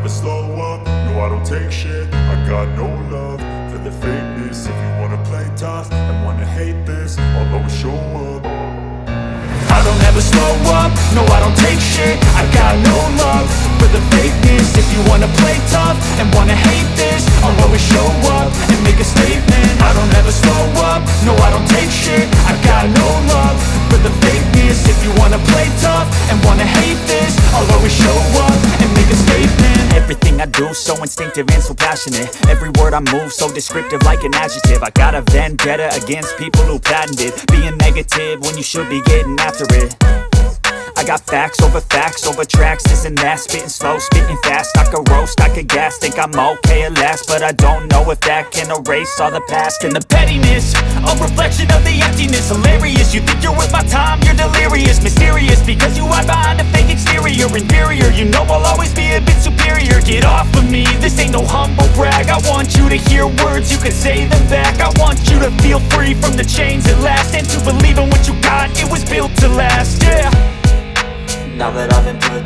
never slow up, no I don't take shit. I got no love for the fakeness. If you wanna play tough and wanna hate this, I'll always show up. I don't ever slow up, no I don't take shit. I got no love for the fakeness. If you wanna play tough and wanna hate this, I'll always show up and make a statement. I don't ever slow up, no I don't take shit. I got no love for the fakeness. If you wanna play tough and wanna hate this, I'll always show up and make a statement. Everything I do so instinctive and so passionate. Every word I move so descriptive like an adjective. I got a vendetta against people who patented being negative when you should be getting after it. I got facts over tracks, this and that. Spitting slow, spitting fast, I could roast, I could gas. Think I'm okay at last, but I don't know if that can erase all the past. And the pettiness, a reflection of the emptiness. Hilarious, you think you're worth my time, you're delirious. Mysterious, because you hide behind a fake exterior. Inferior, you know I'll always be a bit superior. Get off of me, this ain't no humble brag. I want you to hear words, you can say them back. I want you to feel free from the chains at last, and to believe in what you got, it was built to last, yeah. Now that I've been put